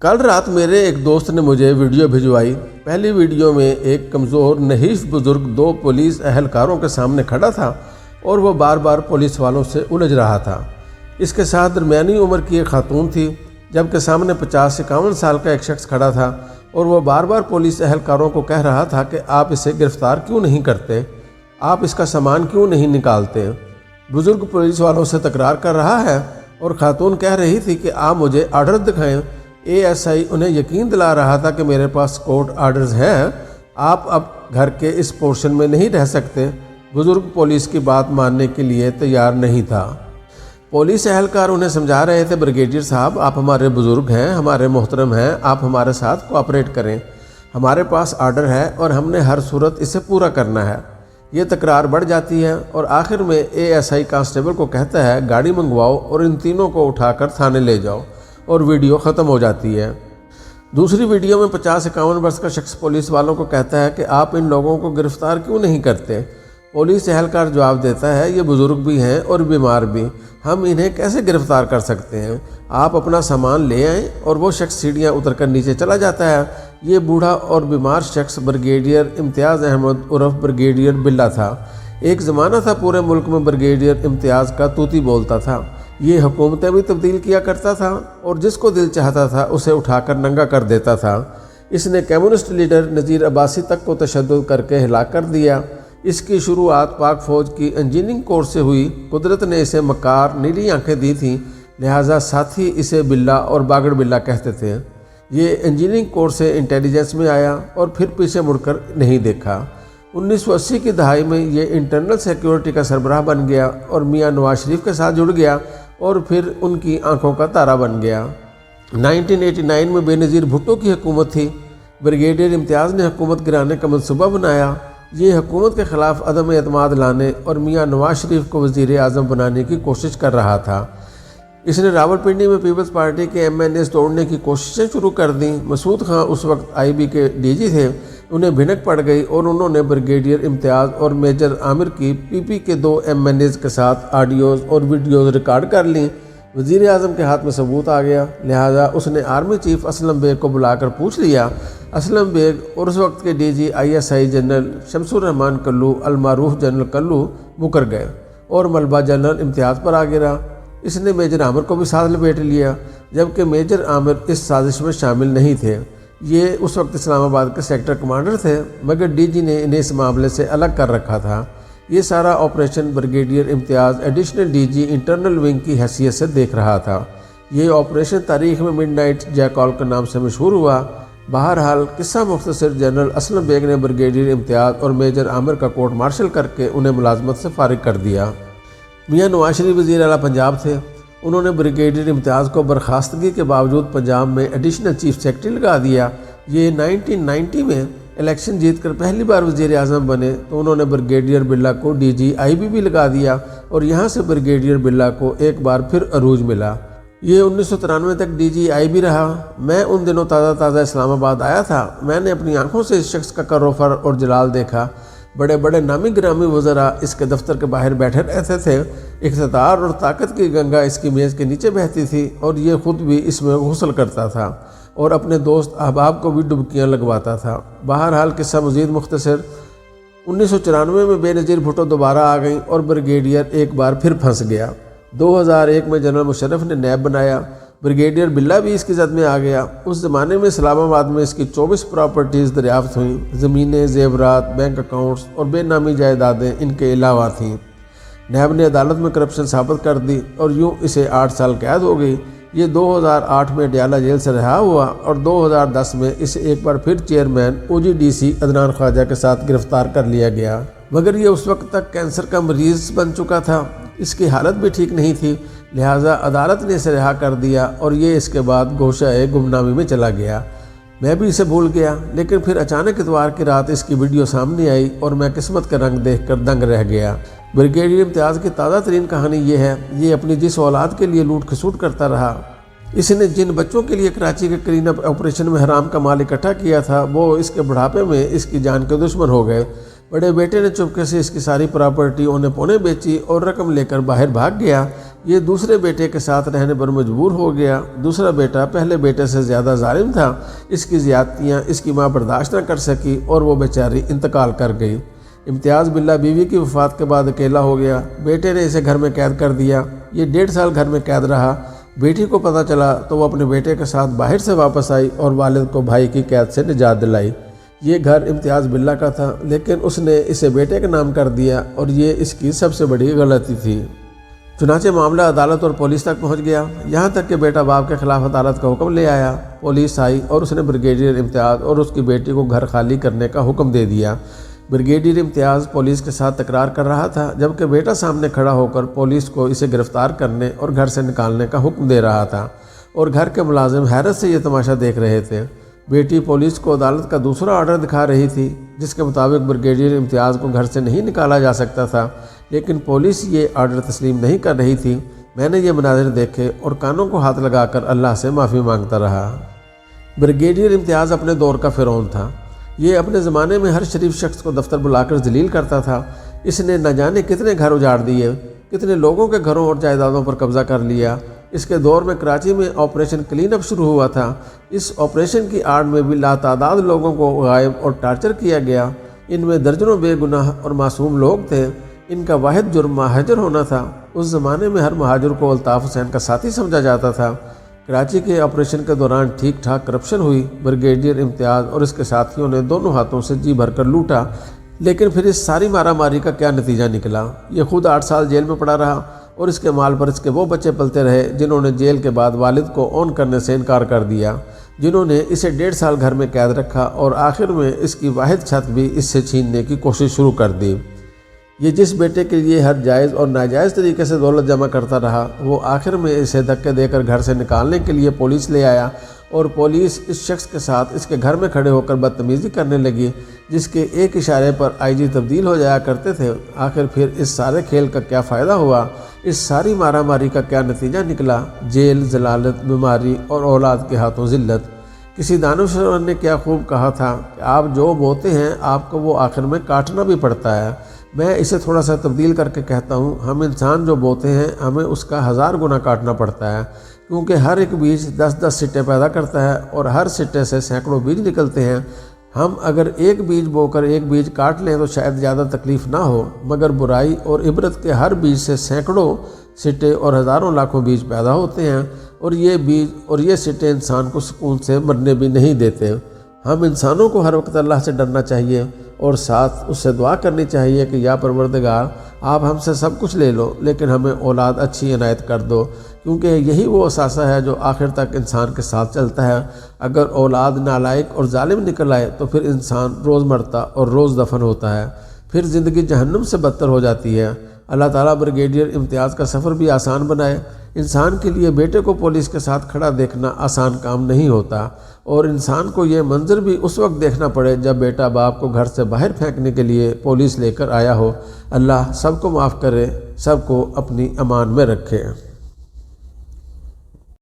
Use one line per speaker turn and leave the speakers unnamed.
کل رات میرے ایک دوست نے مجھے ویڈیو بھجوائی۔ پہلی ویڈیو میں ایک کمزور نحیف بزرگ دو پولیس اہلکاروں کے سامنے کھڑا تھا اور وہ بار بار پولیس والوں سے الجھ رہا تھا۔ اس کے ساتھ درمیانی عمر کی ایک خاتون تھی، جبکہ سامنے 50-51 سال کا ایک شخص کھڑا تھا اور وہ بار بار پولیس اہلکاروں کو کہہ رہا تھا کہ آپ اسے گرفتار کیوں نہیں کرتے، آپ اس کا سامان کیوں نہیں نکالتے۔ بزرگ پولیس والوں سے تکرار کر رہا ہے اور خاتون کہہ رہی تھی کہ آپ مجھے آرڈر دکھائیں۔ ASI انہیں یقین دلا رہا تھا کہ میرے پاس کورٹ آرڈرز ہیں، آپ اب گھر کے اس پورشن میں نہیں رہ سکتے۔ بزرگ پولیس کی بات ماننے کے لیے تیار نہیں تھا۔ پولیس اہلکار انہیں سمجھا رہے تھے، بریگیڈیئر صاحب آپ ہمارے بزرگ ہیں، ہمارے محترم ہیں، آپ ہمارے ساتھ کوآپریٹ کریں، ہمارے پاس آرڈر ہے اور ہم نے ہر صورت اسے پورا کرنا ہے۔ یہ تکرار بڑھ جاتی ہے اور آخر میں ASI کانسٹیبل کو کہتا ہے گاڑی منگواؤ اور ان تینوں کو اٹھا کر تھانے لے جاؤ، اور ویڈیو ختم ہو جاتی ہے۔ دوسری ویڈیو میں 50-51 برس کا شخص پولیس والوں کو کہتا ہے کہ آپ ان لوگوں کو گرفتار کیوں نہیں کرتے۔ پولیس اہلکار جواب دیتا ہے یہ بزرگ بھی ہیں اور بیمار بھی، ہم انہیں کیسے گرفتار کر سکتے ہیں، آپ اپنا سامان لے آئیں۔ اور وہ شخص سیڑھیاں اتر کر نیچے چلا جاتا ہے۔ یہ بوڑھا اور بیمار شخص بریگیڈیئر امتیاز احمد عرف بریگیڈیئر بلا تھا۔ ایک زمانہ تھا پورے ملک میں بریگیڈیئر امتیاز کا طوطی بولتا تھا۔ یہ حکومتیں بھی تبدیل کیا کرتا تھا اور جس کو دل چاہتا تھا اسے اٹھا کر ننگا کر دیتا تھا۔ اس نے کمیونسٹ لیڈر نذیر عباسی تک کو تشدد کر کے ہلاک کر دیا۔ اس کی شروعات پاک فوج کی انجینئرنگ کورس سے ہوئی۔ قدرت نے اسے مکار نیلی آنکھیں دی تھیں، لہٰذا ساتھی اسے بلا اور باگڑ بلا کہتے تھے۔ یہ انجینئرنگ کورس سے انٹیلیجنس میں آیا اور پھر پیچھے مڑ کر نہیں دیکھا۔ 1980 کی دہائی میں یہ انٹرنل سیکیورٹی کا سربراہ بن گیا اور میاں نواز شریف کے ساتھ جڑ گیا اور پھر ان کی آنکھوں کا تارا بن گیا۔ 1989 میں بے نظیر بھٹو کی حکومت تھی۔ بریگیڈیئر امتیاز نے حکومت گرانے کا منصوبہ بنایا۔ یہ حکومت کے خلاف عدم اعتماد لانے اور میاں نواز شریف کو وزیر اعظم بنانے کی کوشش کر رہا تھا۔ اس نے راولپنڈی میں پیپلز پارٹی کے MNAs توڑنے کی کوششیں شروع کر دیں۔ مسعود خان اس وقت IB کے DG تھے، انہیں بھنک پڑ گئی اور انہوں نے بریگیڈیئر امتیاز اور میجر عامر کی PP کے 2 MNAs کے ساتھ آڈیوز اور ویڈیوز ریکارڈ کر لیں۔ وزیر اعظم کے ہاتھ میں ثبوت آ گیا، لہٰذا اس نے آرمی چیف اسلم بیگ کو بلا کر پوچھ لیا۔ اسلم بیگ اور اس وقت کے DG ISI جنرل شمس الرحمان کلو المعروف جنرل کلو مکر گئے اور ملبہ جنرل امتیاز پر آ گرا۔ اس نے میجر عامر کو بھی ساتھ لپیٹ لیا، جبکہ میجر عامر اس سازش میں شامل نہیں تھے۔ یہ اس وقت اسلام آباد کے سیکٹر کمانڈر تھے، مگر DG نے انہیں اس معاملے سے الگ کر رکھا تھا۔ یہ سارا آپریشن بریگیڈیئر امتیاز ایڈیشنل DG انٹرنل ونگ کی حیثیت سے دیکھ رہا تھا۔ یہ آپریشن تاریخ میں مڈ نائٹ جیکال کے نام سے مشہور ہوا۔ بہرحال قصہ مختصر، جنرل اسلم بیگ نے بریگیڈیئر امتیاز اور میجر عامر کا کورٹ مارشل کر کے انہیں ملازمت سے فارغ کر دیا۔ میاں نواز شریف وزیر اعلیٰ پنجاب تھے۔ انہوں نے بریگیڈیئر امتیاز کو برخاستگی کے باوجود پنجاب میں ایڈیشنل چیف سیکرٹری لگا دیا۔ یہ 1990 میں الیکشن جیت کر پہلی بار وزیر اعظم بنے تو انہوں نے بریگیڈیئر بلا کو DG IB بھی لگا دیا اور یہاں سے بریگیڈیئر بلا کو ایک بار پھر عروج ملا۔ یہ 1993 تک DG IB رہا۔ میں ان دنوں تازہ اسلام آباد آیا تھا۔ میں نے اپنی آنکھوں سے اس شخص کا کر و فر اور جلال دیکھا۔ بڑے بڑے نامی گرامی وزراء اس کے دفتر کے باہر بیٹھے رہتے تھے۔ اقتدار اور طاقت کی گنگا اس کی میز کے نیچے بہتی تھی اور یہ خود بھی اس میں غسل کرتا تھا اور اپنے دوست احباب کو بھی ڈبکیاں لگواتا تھا۔ بہرحال قصہ مزید مختصر، 1994 میں بے نظیر بھٹو دوبارہ آ گئیں اور بریگیڈیئر ایک بار پھر پھنس گیا۔ 2001 میں جنرل مشرف نے نیب بنایا۔ بریگیڈیئر بلا بھی اس کی زد میں آ گیا۔ اس زمانے میں اسلام آباد میں اس کی 24 پراپرٹیز دریافت ہوئیں۔ زمینیں، زیورات، بینک اکاؤنٹس اور بے نامی جائیدادیں ان کے علاوہ تھیں۔ نیب نے عدالت میں کرپشن ثابت کر دی اور یوں اسے 8 سال قید ہو گئی۔ یہ 2008 میں ڈیالہ جیل سے رہا ہوا اور 2010 میں اسے ایک بار پھر چیئرمین OGDC عدنان خواجہ کے ساتھ گرفتار کر لیا گیا، مگر یہ اس وقت تک کینسر کا مریض بن چکا تھا۔ اس کی حالت بھی ٹھیک نہیں تھی، لہٰذا عدالت نے اسے رہا کر دیا اور یہ اس کے بعد گوشہ گمنامی میں چلا گیا۔ میں بھی اسے بھول گیا، لیکن پھر اچانک اتوار کی رات اس کی ویڈیو سامنے آئی اور میں قسمت کا رنگ دیکھ کر دنگ رہ گیا۔ بریگیڈیئر امتیاز کی تازہ ترین کہانی یہ ہے، یہ اپنی جس اولاد کے لیے لوٹ کھسوٹ کرتا رہا، اس نے جن بچوں کے لیے کراچی کے کلین اپ آپریشن میں حرام کا مال اکٹھا کیا تھا، وہ اس کے بڑھاپے میں اس کی جان کے دشمن ہو گئے۔ بڑے بیٹے نے چپکے سے اس کی ساری پراپرٹی اونے پونے بیچی اور رقم لے کر باہر بھاگ گیا۔ یہ دوسرے بیٹے کے ساتھ رہنے پر مجبور ہو گیا۔ دوسرا بیٹا پہلے بیٹے سے زیادہ ظالم تھا، اس کی زیادتیاں اس کی ماں برداشت نہ کر سکی اور وہ بیچاری انتقال کر گئی۔ امتیاز باللہ بیوی کی وفات کے بعد اکیلا ہو گیا۔ بیٹے نے اسے گھر میں قید کر دیا۔ یہ 1.5 سال گھر میں قید رہا۔ بیٹی کو پتہ چلا تو وہ اپنے بیٹے کے ساتھ باہر سے واپس آئی اور والد کو بھائی کی قید سے نجات دلائی۔ یہ گھر امتیاز باللہ کا تھا، لیکن اس نے اسے بیٹے کے نام کر دیا اور یہ اس کی سب سے بڑی غلطی تھی۔ چنانچہ معاملہ عدالت اور پولیس تک پہنچ گیا، یہاں تک کہ بیٹا باپ کے خلاف عدالت کا حکم لے آیا۔ پولیس آئی اور اس نے بریگیڈیئر امتیاز اور اس کی بیٹی کو گھر خالی کرنے کا حکم دے دیا۔ بریگیڈیئر امتیاز پولیس کے ساتھ تکرار کر رہا تھا، جبکہ بیٹا سامنے کھڑا ہو کر پولیس کو اسے گرفتار کرنے اور گھر سے نکالنے کا حکم دے رہا تھا، اور گھر کے ملازم حیرت سے یہ تماشا دیکھ رہے تھے۔ بیٹی پولیس کو عدالت کا دوسرا آرڈر دکھا رہی تھی، جس کے مطابق بریگیڈیئر امتیاز کو گھر سے نہیں نکالا جا سکتا تھا، لیکن پولیس یہ آرڈر تسلیم نہیں کر رہی تھی۔ میں نے یہ مناظر دیکھے اور کانوں کو ہاتھ لگا کر اللہ سے معافی مانگتا رہا۔ بریگیڈیئر امتیاز اپنے دور کا فرعون تھا۔ یہ اپنے زمانے میں ہر شریف شخص کو دفتر بلا کر ذلیل کرتا تھا۔ اس نے نہ جانے کتنے گھر اجاڑ دیے، کتنے لوگوں کے گھروں اور جائیدادوں پر قبضہ کر لیا۔ اس کے دور میں کراچی میں آپریشن کلین اپ شروع ہوا تھا۔ اس آپریشن کی آڑ میں بھی لاتعداد لوگوں کو غائب اور ٹارچر کیا گیا۔ ان میں درجنوں بے گناہ اور معصوم لوگ تھے۔ ان کا واحد جرم مہاجر ہونا تھا۔ اس زمانے میں ہر مہاجر کو الطاف حسین کا ساتھی سمجھا جاتا تھا۔ کراچی کے آپریشن کے دوران ٹھیک ٹھاک کرپشن ہوئی۔ بریگیڈیئر امتیاز اور اس کے ساتھیوں نے دونوں ہاتھوں سے جی بھر کر لوٹا، لیکن پھر اس ساری مارا ماری کا کیا نتیجہ نکلا؟ یہ خود 8 سال جیل میں پڑا رہا اور اس کے مال پر اس کے وہ بچے پلتے رہے جنہوں نے جیل کے بعد والد کو اون کرنے سے انکار کر دیا، جنہوں نے اسے 1.5 سال گھر میں قید رکھا اور آخر میں اس کی واحد چھت بھی اس سے چھیننے کی کوشش شروع کر دی۔ یہ جس بیٹے کے لیے ہر جائز اور ناجائز طریقے سے دولت جمع کرتا رہا، وہ آخر میں اسے دھکے دے کر گھر سے نکالنے کے لیے پولیس لے آیا، اور پولیس اس شخص کے ساتھ اس کے گھر میں کھڑے ہو کر بدتمیزی کرنے لگی، جس کے ایک اشارے پر آئی جی تبدیل ہو جایا کرتے تھے۔ آخر پھر اس سارے کھیل کا کیا فائدہ ہوا؟ اس ساری مارا ماری کا کیا نتیجہ نکلا؟ جیل، ذلالت، بیماری اور اولاد کے ہاتھوں ذلت۔ کسی دانشور نے کیا خوب کہا تھا کہ آپ جو بوتے ہیں آپ کو وہ آخر میں کاٹنا بھی پڑتا ہے۔ میں اسے تھوڑا سا تبدیل کر کے کہتا ہوں، ہم انسان جو بوتے ہیں ہمیں اس کا 1000 گنا کاٹنا پڑتا ہے، کیونکہ ہر ایک بیج 10-10 سٹے پیدا کرتا ہے اور ہر سٹے سے سینکڑوں بیج نکلتے ہیں۔ ہم اگر ایک بیج بو کر ایک بیج کاٹ لیں تو شاید زیادہ تکلیف نہ ہو، مگر برائی اور عبرت کے ہر بیج سے سینکڑوں سٹے اور ہزاروں لاکھوں بیج پیدا ہوتے ہیں، اور یہ بیج اور یہ سٹے انسان کو سکون سے مرنے بھی نہیں دیتے۔ ہم انسانوں کو ہر وقت اللہ سے ڈرنا چاہیے اور ساتھ اس سے دعا کرنی چاہیے کہ یا پروردگار، آپ ہم سے سب کچھ لے لو لیکن ہمیں اولاد اچھی عنایت کر دو، کیونکہ یہی وہ اثاثہ ہے جو آخر تک انسان کے ساتھ چلتا ہے۔ اگر اولاد نالائق اور ظالم نکل آئے تو پھر انسان روز مرتا اور روز دفن ہوتا ہے، پھر زندگی جہنم سے بدتر ہو جاتی ہے۔ اللہ تعالیٰ بریگیڈیئر امتیاز کا سفر بھی آسان بنائے۔ انسان کے لیے بیٹے کو پولیس کے ساتھ کھڑا دیکھنا آسان کام نہیں ہوتا، اور انسان کو یہ منظر بھی اس وقت دیکھنا پڑے جب بیٹا باپ کو گھر سے باہر پھینکنے کے لیے پولیس لے کر آیا ہو۔ اللہ سب کو معاف کرے، سب کو اپنی امان میں رکھے۔